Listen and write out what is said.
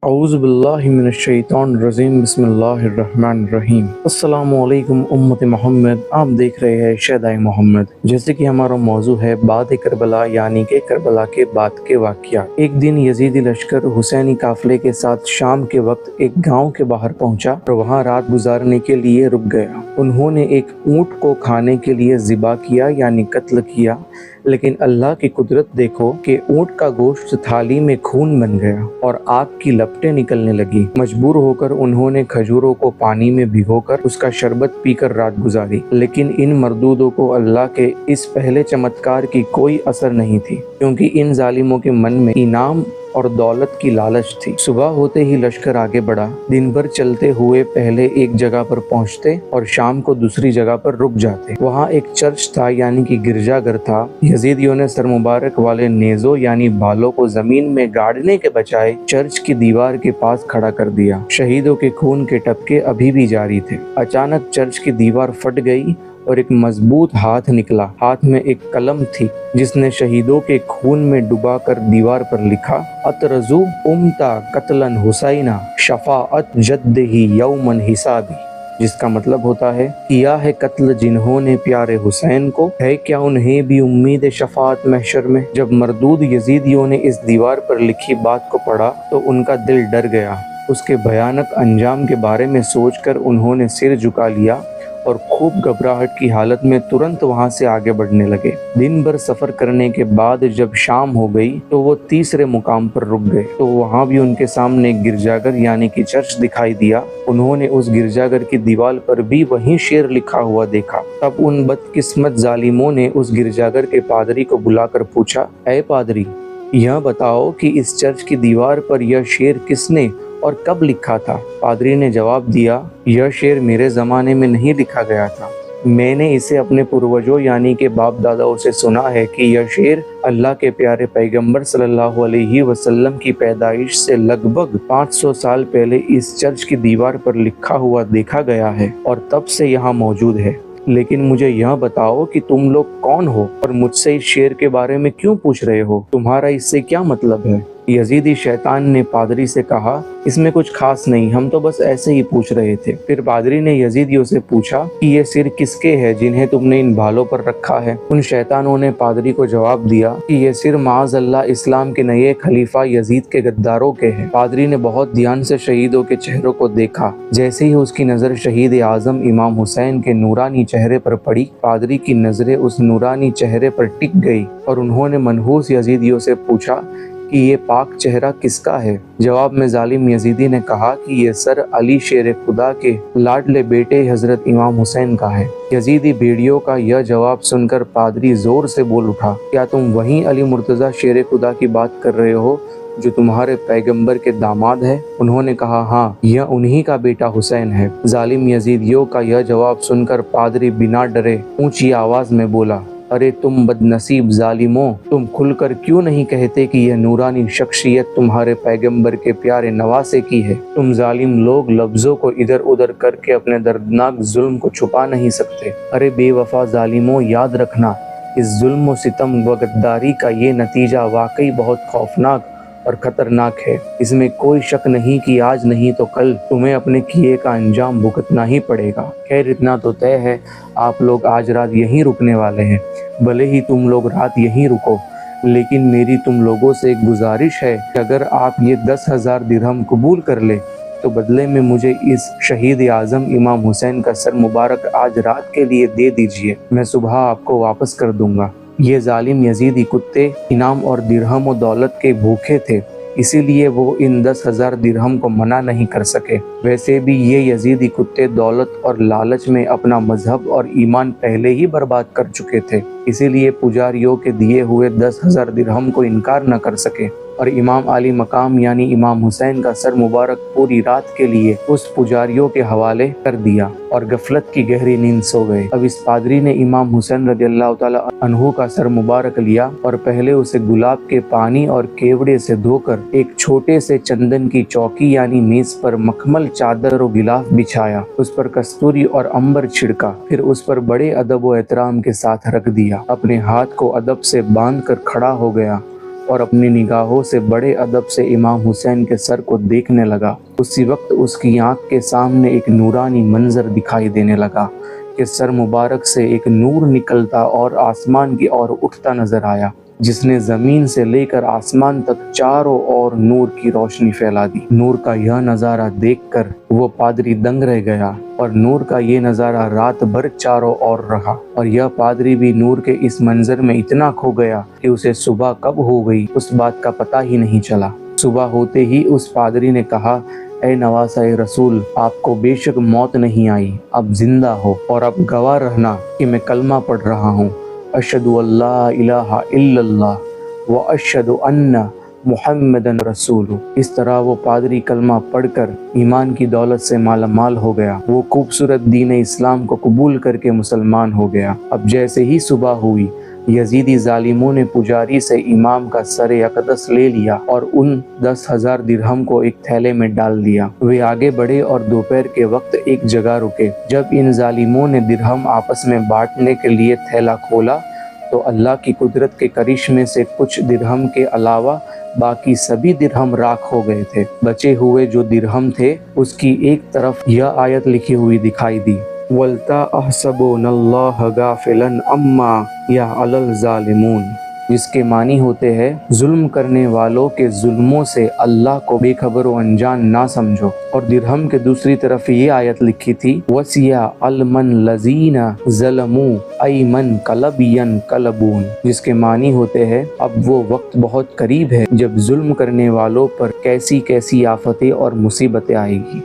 औज़ुबिल्लाहिमिनश्शैतानिर्रजीम बिस्मिल्लाहिर्रहमानिर्रहीम। अस्सलामुअलैकुम उम्मत मोहम्मद। आप देख रहे हैं शहदाए मोहम्मद। जैसे कि हमारा मौजू है बाद करबला यानी कि करबला के बाद के वाक़या। एक दिन यजीदी लश्कर हुसैनी काफ़िले के साथ शाम के वक्त एक गांव के बाहर पहुंचा और वहां रात गुजारने के लिए रुक गया। उन्होंने एक ऊँट को खाने के लिए ज़िबा किया यानी कत्ल किया, लेकिन अल्लाह की कुदरत देखो कि ऊँट का गोश्त थाली में खून बन गया और आग की लपटें निकलने लगी। मजबूर होकर उन्होंने खजूरों को पानी में भिगोकर उसका शरबत पीकर रात गुजारी, लेकिन इन मरदूदों को अल्लाह के इस पहले चमत्कार की कोई असर नहीं थी, क्योंकि इन जालिमों के मन में इनाम और दौलत की लालच थी। सुबह होते ही लश्कर आगे बढ़ा। दिन भर चलते हुए पहले एक जगह पर पहुंचते और शाम को दूसरी जगह पर रुक जाते। वहां एक चर्च था यानी कि गिरजाघर था। यजीदियों ने सर मुबारक वाले नेज़ों यानी बालों को जमीन में गाड़ने के बजाय चर्च की दीवार के पास खड़ा कर दिया। शहीदों के खून के टपके अभी भी जारी थे। अचानक चर्च की दीवार फट गई और एक मजबूत हाथ निकला। हाथ में एक कलम थी जिसने शहीदों के खून में डुबाकर दीवार पर लिखा, अतरजू उमता कतलन हुसैना शफाअत जद्दही यौमन हिसाबी, जिसका मतलब होता है, किया है कत्ल जिन्होंने प्यारे हुसैन को, है क्या उन्हें भी उम्मीद शफाअत महशर में। जब मरदूद यजीदियों ने इस दीवार पर लिखी बात को पढ़ा तो उनका दिल डर गया। उसके भयानक अंजाम के बारे में सोचकर उन्होंने सिर झुका लिया और खूब घबराहट की हालत में तुरंत वहां से आगे बढ़ने लगे। दिन भर सफर करने के बाद जब शाम हो गई तो वो तीसरे मुकाम पर रुक गए, तो वहां भी उनके सामने एक गिरजाघर यानी कि चर्च दिखाई दिया। उन्होंने उस गिरजाघर की दीवार पर भी वही शेर लिखा हुआ देखा। तब उन बदकिस्मत जालिमों ने उस गिरजाघर के पादरी को बुलाकर पूछा, ऐ पादरी, यह बताओ कि इस चर्च की दीवार पर यह शेर किसने और कब लिखा था। पादरी ने जवाब दिया, यह शेर मेरे ज़माने में नहीं लिखा गया था। मैंने इसे अपने पूर्वजों यानी के बाप दादाओं से सुना है कि यह शेर अल्लाह के प्यारे पैगंबर सल्लल्लाहु अलैहि वसल्लम की पैदाइश से लगभग 500 साल पहले इस चर्च की दीवार पर लिखा हुआ देखा गया है और तब से यहाँ मौजूद है। लेकिन मुझे यह बताओ कि तुम लोग कौन हो और मुझसे इस शेर के बारे में क्यों पूछ रहे हो? तुम्हारा इससे क्या मतलब है? यजीदी शैतान ने पादरी से कहा, इसमें कुछ खास नहीं, हम तो बस ऐसे ही पूछ रहे थे। फिर पादरी ने यजीदियों से पूछा कि ये सिर किसके हैं जिन्हें तुमने इन भालों पर रखा है। उन शैतानों ने पादरी को जवाब दिया कि ये सिर माज़अल्लाह इस्लाम के नए खलीफा यजीद के गद्दारों के हैं। पादरी ने बहुत ध्यान से शहीदों के चेहरों को देखा। जैसे ही उसकी नजर शहीद आजम इमाम हुसैन के नूरानी चेहरे पर पड़ी, पादरी की नजरें उस नूरानी चेहरे पर टिक गई और उन्होंने मनहूस यजीदियों से पूछा कि ये पाक चेहरा किसका है। जवाब में जालिम यजीदी ने कहा कि ये सर अली शेर खुदा के लाडले बेटे हजरत इमाम हुसैन का है। यजीदी भेड़ियों का यह जवाब सुनकर पादरी जोर से बोल उठा, क्या तुम वही अली मुर्तजा शेर खुदा की बात कर रहे हो जो तुम्हारे पैगंबर के दामाद है? उन्होंने कहा, हाँ, यह उन्हीं का बेटा हुसैन है। जालिम यजीदियों का यह जवाब सुनकर पादरी बिना डरे ऊंची आवाज में बोला, अरे तुम बदनसीब जालिमों, तुम खुलकर क्यों नहीं कहते कि यह नूरानी शख्सियत तुम्हारे पैगंबर के प्यारे नवासे की है? तुम जालिम लोग लफ्जों को इधर उधर करके अपने दर्दनाक जुल्म को छुपा नहीं सकते। अरे बेवफा जालिमों, याद रखना, इस जुल्म व सितम व गद्दारी का ये नतीजा वाकई बहुत खौफनाक और खतरनाक है। इसमें कोई शक नहीं कि आज नहीं तो कल तुम्हें अपने किए का अंजाम भुगतना ही पड़ेगा। खैर, इतना तो तय है, आप लोग आज रात यहीं रुकने वाले हैं। भले ही तुम लोग रात यहीं रुको, लेकिन मेरी तुम लोगों से एक गुजारिश है कि अगर आप ये 10,000 दिरहम कबूल कर ले तो बदले में मुझे इस शहीद आजम इमाम हुसैन का सर मुबारक आज रात के लिए दे दीजिए। मैं सुबह आपको वापस कर दूंगा। ये जालिम यजीदी कुत्ते इनाम और दिरहम और दौलत के भूखे थे, इसीलिए वो इन 10,000 दिरहम को मना नहीं कर सके। वैसे भी ये यजीदी कुत्ते दौलत और लालच में अपना मजहब और ईमान पहले ही बर्बाद कर चुके थे, इसीलिए पुजारियों के दिए हुए 10,000 दिरहम को इनकार न कर सके और इमाम आली मकाम यानी इमाम हुसैन का सर मुबारक पूरी रात के लिए उस पुजारियों के हवाले कर दिया और गफलत की गहरी नींद सो गए। अब इस पादरी ने इमाम हुसैन रज़ियल्लाहु ताला अन्हु का सर मुबारक लिया और पहले उसे गुलाब के पानी और केवड़े से धोकर एक छोटे से चंदन की चौकी यानी मेज पर मखमल चादर और गिलाफ बिछाया, उस पर कस्तूरी और अंबर छिड़का, फिर उस पर बड़े अदब व एहतराम के साथ रख दिया। अपने हाथ को अदब से बांध कर खड़ा हो गया और अपनी निगाहों से बड़े अदब से इमाम हुसैन के सर को देखने लगा। उसी वक्त उसकी आंख के सामने एक नूरानी मंजर दिखाई देने लगा कि सर मुबारक से एक नूर निकलता और आसमान की ओर उठता नजर आया, जिसने जमीन से लेकर आसमान तक चारों ओर नूर की रोशनी फैला दी। नूर का यह नज़ारा देखकर वो पादरी दंग रह गया और नूर का ये नज़ारा रात भर चारों ओर रहा और यह पादरी भी नूर के इस मंजर में इतना खो गया कि उसे सुबह कब हो गई उस बात का पता ही नहीं चला। सुबह होते ही उस पादरी ने कहा, ए नवासा रसूल, आपको बेशक मौत नहीं आई, अब जिंदा हो और अब गवाह रहना कि मैं कलमा पढ़ रहा हूँ, अशहदु अल्ला इलाहा इल्लल्लाह व अशहदु अन्ना मुहम्मदन रसूलु। इस तरह वो पादरी कलमा पढ़कर ईमान की दौलत से मालामाल हो गया। वो खूबसूरत दीन इस्लाम को कबूल करके मुसलमान हो गया। अब जैसे ही सुबह हुई, यजीदी जालिमों ने पुजारी से इमाम का सरे अक़दस ले लिया और उन 10,000 दिरहम को एक थैले में डाल दिया। वे आगे बढ़े और दोपहर के वक्त एक जगह रुके। जब इन जालिमों ने दिरहम आपस में बांटने के लिए थैला खोला तो अल्लाह की कुदरत के करिश्मे से कुछ दिरहम के अलावा बाकी सभी दिरहम राख हो गए थे। बचे हुए जो दिरहम थे उसकी एक तरफ यह आयत लिखी हुई दिखाई दी, वल्ता अहसबुनल्लाह गाफिलन अम्मा या अलल जालिमून, जिसके मानी होते हैं जुल्म करने वालों के जुल्मों से अल्लाह को बेखबर व अनजान ना समझो। और दिरहम के दूसरी तरफ ये आयत लिखी थी, वसिया अलमन लजीना ज़लमू अयमन कलबियन कलबून, जिसके मानी होते हैं अब वो वक्त बहुत करीब है जब जुल्म करने वालों पर कैसी कैसी आफतें और मुसीबतें आएगी।